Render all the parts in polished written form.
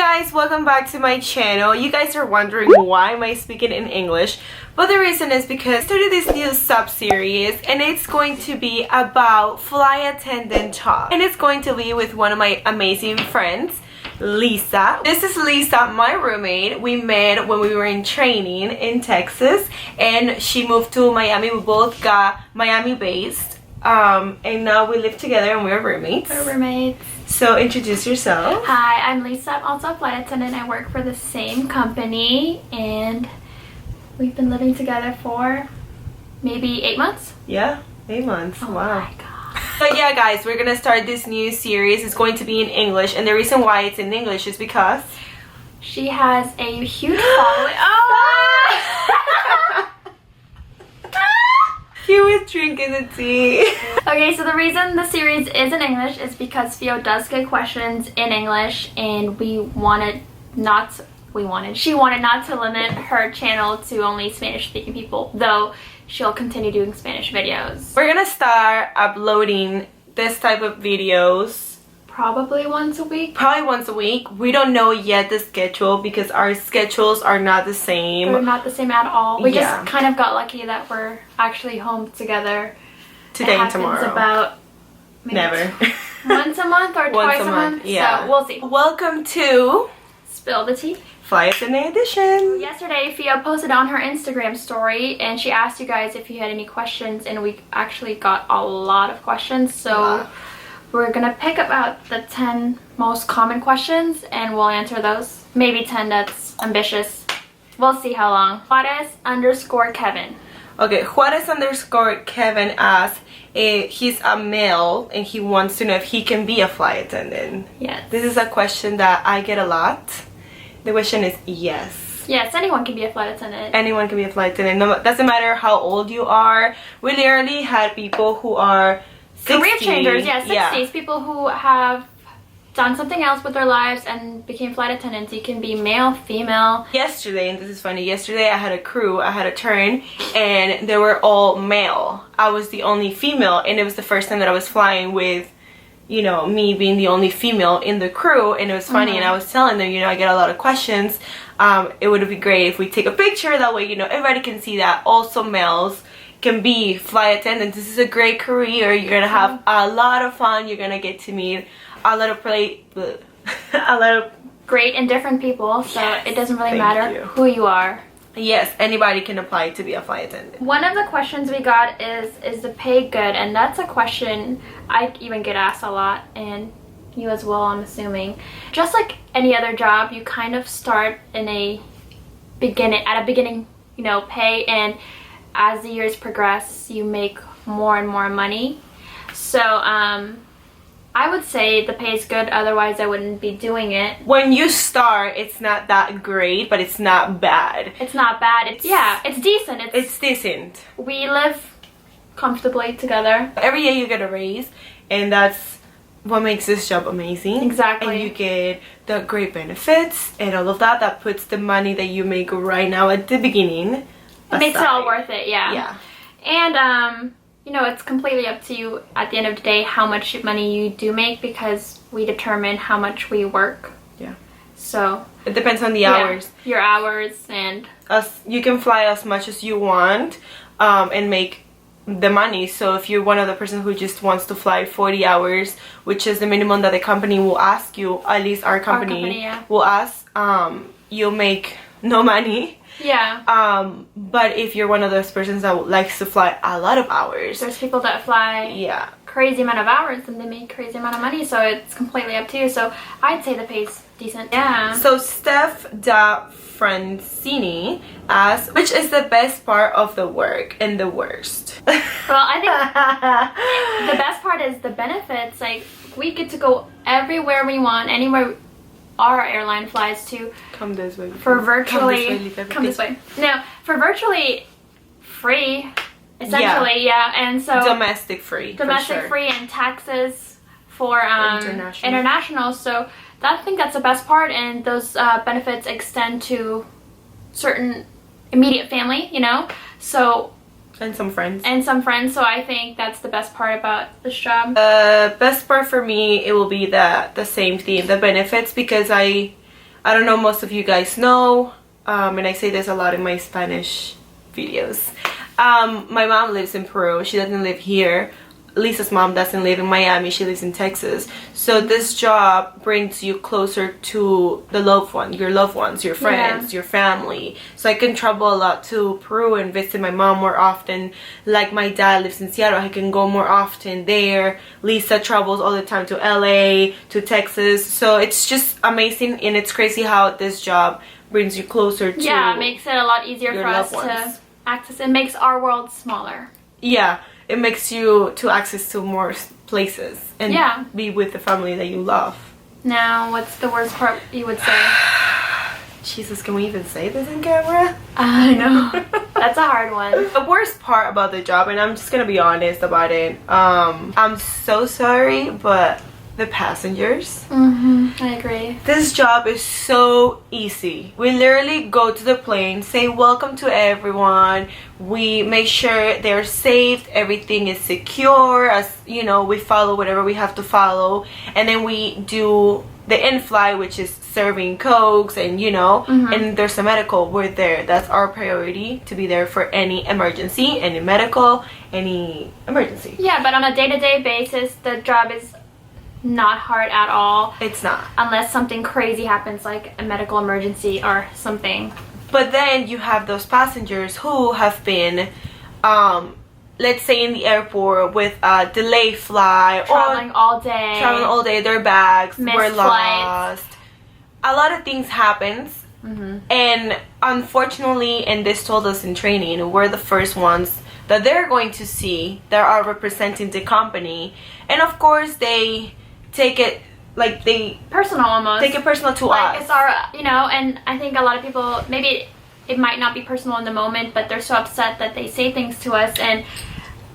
guys, welcome back to my channel. You guys are wondering why am I speaking in English, but the reason is because I started this new sub-series and it's going to be about flight attendant job, and it's going to be with one of my amazing friends, Lisa. This is Lisa, my roommate. We met when we were in training in Texas and she moved to Miami. We both got Miami based and now we live together and we're roommates. We're roommates. So introduce yourself. Hi, I'm Lisa. I'm also a flight attendant. I work for the same company and we've been living together for maybe 8 months. Yeah, 8 months. Oh wow. My God. So yeah guys, we're gonna start this new series. It's going to be in English, and the reason why it's in English is because she has a huge following. He was drinking the tea. Okay, so the reason the series is in English is because Fio does get questions in English, and she wanted not to limit her channel to only Spanish speaking people, though she'll continue doing Spanish videos. We're gonna start uploading this type of videos Probably once a week. probably once a week. We don't know yet the schedule because our schedules are not the same. They're not the same at all. We Yeah. just kind of got lucky that we're actually home together Today it and tomorrow. about maybe Never. once a month or Once twice a a month, month. yeah. So we'll see. Welcome to Spill the tea. Flight Attendant Edition. Yesterday, Fio posted on her Instagram story and she asked you guys if you had any questions, and we actually got a lot of questions. So Wow. we're gonna pick about the 10 most common questions and we'll answer those. Maybe 10, that's ambitious. We'll see how long. Juarez_Kevin. Okay, Juarez_Kevin asks if he's a male and he wants to know if he can be a flight attendant. Yes. This is a question that I get a lot. The question is yes. Yes, anyone can be a flight attendant. Anyone can be a flight attendant. No, doesn't matter how old you are. We literally had people who are 60. Career changers, yeah, 60s. People who have done something else with their lives and became flight attendants. You can be male, female. Yesterday, and this is funny, yesterday I had a crew, I had a turn, and they were all male. I was the only female, and it was the first time that I was flying with, you know, me being the only female in the crew, and it was funny. And I was telling them, you know, I get a lot of questions. It would be great if we take a picture, that way, you know, everybody can see that also males can be flight attendants. This is a great career. You're gonna have a lot of fun. You're gonna get to meet a lot of Great and different people, so Yes, it doesn't really thank matter you. who you are. yes, anybody can apply to be a flight attendant. One of the questions we got is the pay good? And that's a question I even get asked a lot, and you as well, I'm assuming. Just like any other job, you kind of start in a beginning, you know, pay, and as the years progress, you make more and more money. So I would say the pay is good, otherwise I wouldn't be doing it. When you start, it's not that great, but it's not bad. It's not bad. It's decent. It's decent. We live comfortably together. Every year you get a raise, and that's what makes this job amazing. Exactly. And you get the great benefits and all of that. That puts the money that you make right now at the beginning It makes it aside. all worth it, yeah. Yeah. And you know, it's completely up to you at the end of the day how much money you do make, because we determine how much we work. Yeah. So It depends on the hours. your hours, and You can fly as much as you want and make the money. So if you're one of the person who just wants to fly 40 hours, which is the minimum that the company will ask you, at least our company yeah. will ask, you'll make no money. yeah. But if you're one of those persons that likes to fly a lot of hours, There's people that fly yeah, crazy amount of hours and they make crazy amount of money, so it's completely up to you. So I'd say the pay's decent. Yeah. So Steph.Francini asks, which is the best part of the work and the worst? Well, I think the best part is the benefits. Like, we get to go everywhere we want, anywhere our airline flies to. Come this way. For virtually Come this way. No, for virtually free, essentially, yeah. And so Domestic free. for domestic sure. free and taxes for International. international. So I think that's the best part, and those benefits extend to certain immediate family, you know. So And some friends. So I think that's the best part about this job. Best part for me, it will be the same thing, the benefits, because I I don't know, most of you guys know, and I say this a lot in my Spanish videos. My mom lives in Peru. She doesn't live here. Lisa's mom doesn't live in Miami. She lives in Texas. So this job brings you closer to the loved one, your friends, your family. So I can travel a lot to Peru and visit my mom more often. Like my dad lives in Seattle, I can go more often there. Lisa travels all the time to LA, to Texas. So it's just amazing, and it's crazy how this job brings you closer to it makes it a lot easier for us to access. It makes our world smaller. Yeah, it makes you to access to more places and be with the family that you love. Now, what's the worst part you would say? Jesus, can we even say this in camera? I know. That's a hard one. The worst part about the job, and I'm just gonna be honest about it, I'm so sorry, but the passengers. I agree. This job is so easy. We literally go to the plane, say welcome to everyone. We make sure they're safe, everything is secure, as you know, we follow whatever we have to follow, and then we do the in-flight, which is serving cokes and you know, and there's a medical. We're there. That's our priority, to be there for any emergency, any medical, any emergency. Yeah, but on a day-to-day basis, the job is not hard at all. It's not. Unless something crazy happens, like a medical emergency or something. But then you have those passengers who have been, let's say in the airport with a delayed flight. Traveling all day. Their bags missed were lost. flights. A lot of things happens. And unfortunately, and this told us in training, we're the first ones that they're going to see that are representing the company. And of course, they take it like personal almost. Take it personal to like us. It's our, you know, and I think a lot of people, maybe it might not be personal in the moment, but they're so upset that they say things to us. And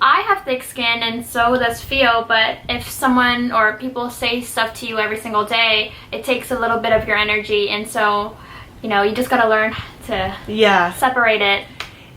I have thick skin, and so does Fio, but if someone or people say stuff to you every single day, it takes a little bit of your energy, and so, you know, you just gotta learn to separate it.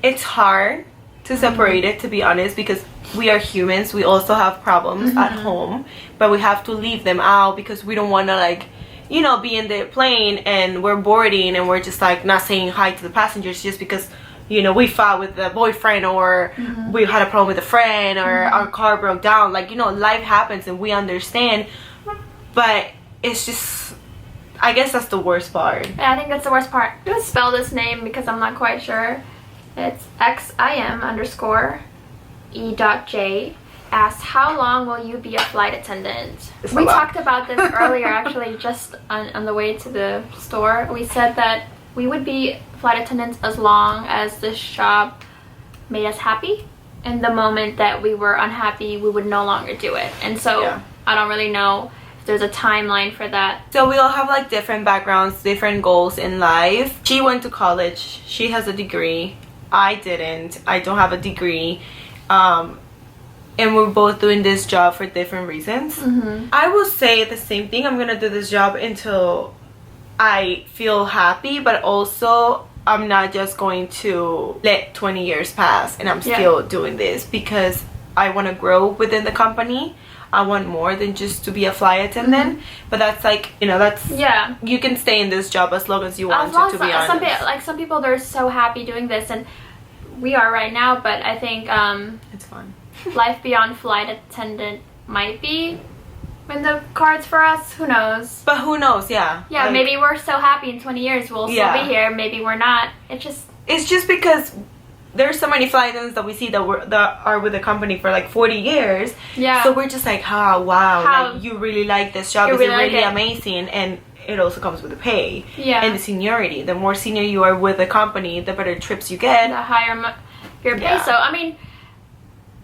It's hard to separate it, to be honest, because we are humans. We also have problems at home, but we have to leave them out because we don't want to, like, you know, be in the plane and we're boarding and we're just like not saying hi to the passengers just because, you know, we fought with the boyfriend or we had a problem with a friend or our car broke down. Like, you know, life happens and we understand, but it's just, I guess that's the worst part. Yeah, I think that's the worst part. I'm gonna spell this name because I'm not quite sure. It's XIM_E.J asks, how long will you be a flight attendant? We talked about this earlier, actually, just on the way to the store. We said that we would be flight attendants as long as this job made us happy. And the moment that we were unhappy, we would no longer do it. And so I don't really know if there's a timeline for that. So we all have like different backgrounds, different goals in life. She went to college. She has a degree. I didn't. I don't have a degree. And we're both doing this job for different reasons. I will say the same thing. I'm gonna do this job until I feel happy, but also I'm not just going to let 20 years pass and I'm still doing this, because I want to grow within the company. I want more than just to be a flight attendant. But that's like, you know, that's you can stay in this job as long as you want to be honest. Some people, they're so happy doing this, and we are right now, but I think it's fun. Life beyond flight attendant might be in the cards for us. Who knows? But who knows? Yeah, like, maybe we're so happy in 20 years we'll still be here. Maybe we're not. It's just because there's so many flight attendants that we see that are with the company for like 40 years. Yeah. So we're just like, wow, like, you really like this job. It's really amazing, and it also comes with the pay and the seniority. The more senior you are with the company, the better trips you get, the higher your pay. So I mean,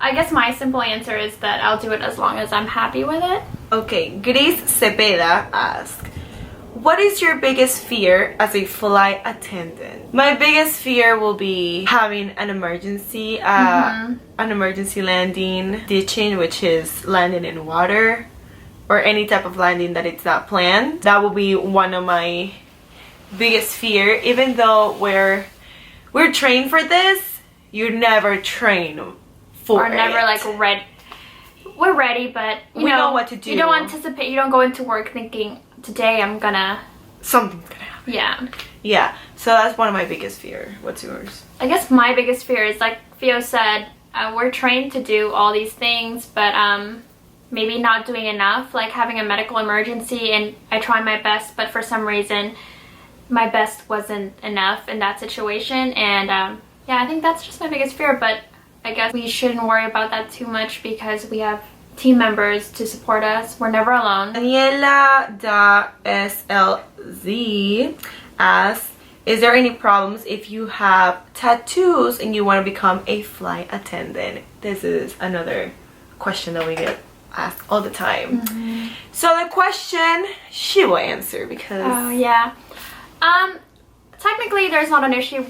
I guess my simple answer is that I'll do it as long as I'm happy with it. Okay, Gris Cepeda asked, what is your biggest fear as a flight attendant? My biggest fear will be having an emergency, an emergency landing, ditching, which is landing in water, or any type of landing that it's not planned. That will be one of my biggest fear. Even though we're trained for this, you never train for it. Or never like we're ready, but we know what to do. You don't anticipate. You don't go into work thinking, today I'm gonna something's gonna happen. Yeah. Yeah, so that's one of my biggest fear. What's yours? I guess my biggest fear is, like Fio said, we're trained to do all these things, but maybe not doing enough, like having a medical emergency, and I try my best, but for some reason my best wasn't enough in that situation. And yeah, I think that's just my biggest fear, but I guess we shouldn't worry about that too much because we have team members to support us. We're never alone. Daniela.slz asks, is there any problems if you have tattoos and you want to become a flight attendant? This is another question that we get asked all the time. So the question she will answer because... Oh, yeah. Technically there's not an issue,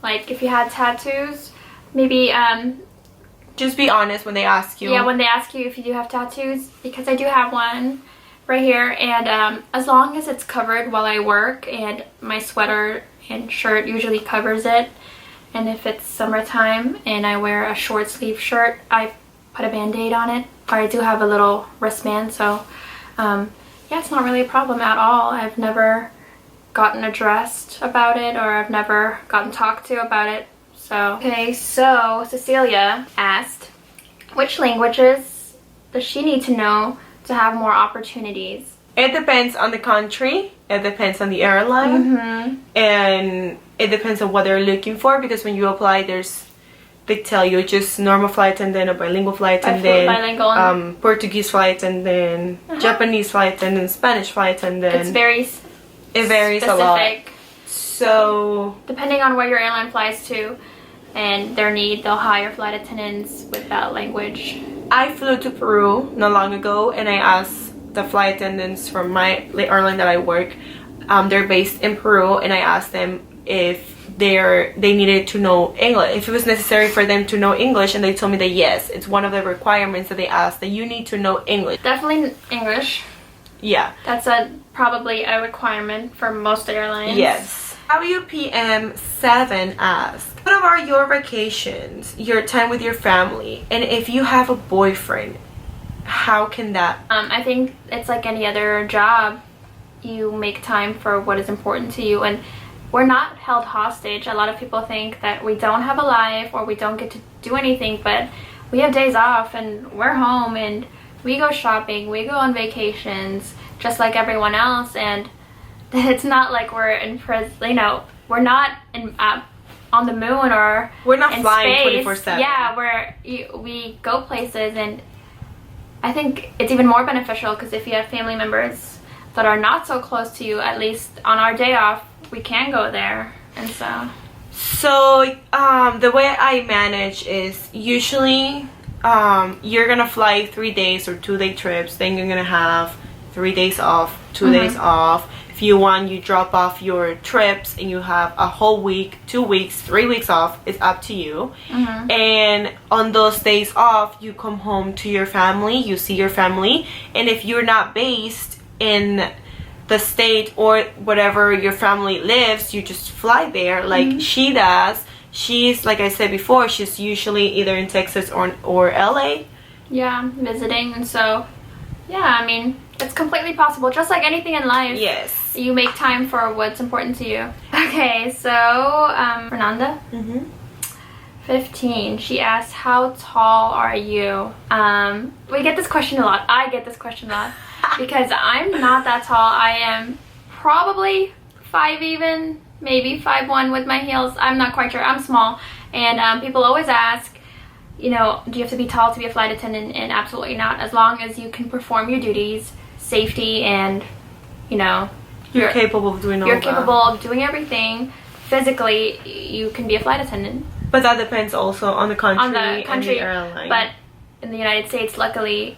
like if you had tattoos, maybe just be honest when they ask you. Yeah, when they ask you if you do have tattoos, because I do have one right here, and as long as it's covered while I work and my sweater and shirt usually covers it, and if it's summertime and I wear a short sleeve shirt, I put a band-aid on it, or I do have a little wristband, so yeah, it's not really a problem at all. I've never gotten addressed about it, or I've never gotten talked to about it. So okay, so Cecilia asked, which languages does she need to know to have more opportunities? It depends on the country, it depends on the airline, and it depends on what they're looking for, because when you apply, they tell you just normal flight attendant, a bilingual flight attendant, Portuguese flight attendant, Japanese flight attendant, Spanish flight attendant. It varies specific. A lot. So depending on where your airline flies to and their need, they'll hire flight attendants with that language. I flew to Peru not long ago, and I asked the flight attendants from my airline that I work. They're based in Peru, and I asked them if they needed to know English, if it was necessary for them to know English, and they told me that yes, it's one of the requirements that they asked, that you need to know English. Definitely English. Yeah. That's probably a requirement for most airlines. Yes. WPM7 asks, what are your vacations, your time with your family, and if you have a boyfriend, how can that... I think it's like any other job. You make time for what is important to you, and we're not held hostage. A lot of people think that we don't have a life or we don't get to do anything, but we have days off and we're home and we go shopping, we go on vacations just like everyone else, and it's not like we're in prison, you know, we're not in on the moon or we're not in flying space. 24/7. Yeah, we go places, and I think it's even more beneficial because if you have family members that are not so close to you, at least on our day off, we can go there. And so the way I manage is usually you're gonna fly 3 days or 2-day trips, then you're gonna have 3 days off, 2 days off. If you want, you drop off your trips and you have a whole week, 2 weeks, 3 weeks off. It's up to you. And on those days off, you come home to your family, you see your family, and if you're not based in the state or whatever your family lives, you just fly there like she does. She's, like I said before, she's usually either in Texas or LA. Yeah, visiting. And so, yeah, I mean, it's completely possible. Just like anything in life. Yes. You make time for what's important to you. Okay, so, Fernanda? 15. She asked, how tall are you? We get this question a lot. I get this question a lot. Because I'm not that tall. I am probably 5 even, maybe 5'1" with my heels. I'm not quite sure. I'm small. And people always ask, you know, do you have to be tall to be a flight attendant? And absolutely not. As long as you can perform your duties, safety, and, you know, you're capable of doing all that. You're capable of doing everything. Physically, you can be a flight attendant. But that depends also on the country, and the airline. But in the United States, luckily,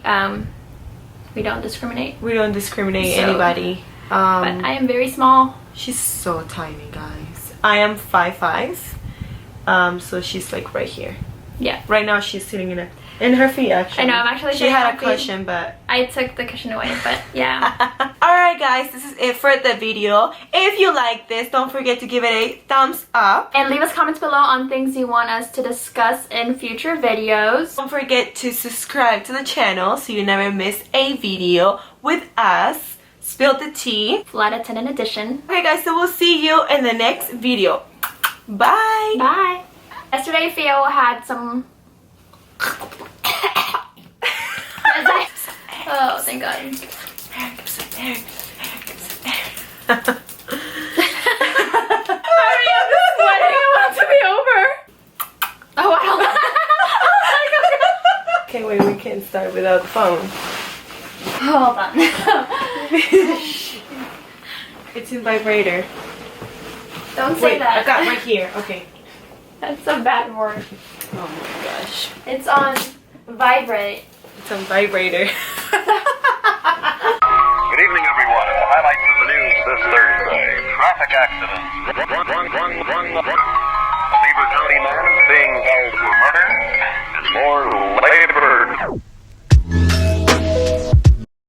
we don't discriminate. We don't discriminate anybody. But I am very small. She's so tiny, guys. I am 5'5". So she's like right here. Yeah. Right now she's sitting in her feet, actually. I know, I'm actually. She had a cushion, but I took the cushion away, but yeah. Alright guys, this is it for the video. If you like this, don't forget to give it a thumbs up. And leave us comments below on things you want us to discuss in future videos. Don't forget to subscribe to the channel so you never miss a video with us. Spill the tea. Flight attendant edition. Okay guys, so we'll see you in the next video. Bye. Bye. Yesterday Fio had some... Oh, thank God. Hurry up, this wedding, I want it to be over. Oh wow. Okay, wait, we can't start without the phone. Hold on. It's in vibrator. Don't say Wait, that. I got right here. Okay. That's a bad word. Oh my gosh. It's on vibrate. It's on vibrator. Good evening, everyone. The highlights of the news this Thursday. Traffic accidents. Run.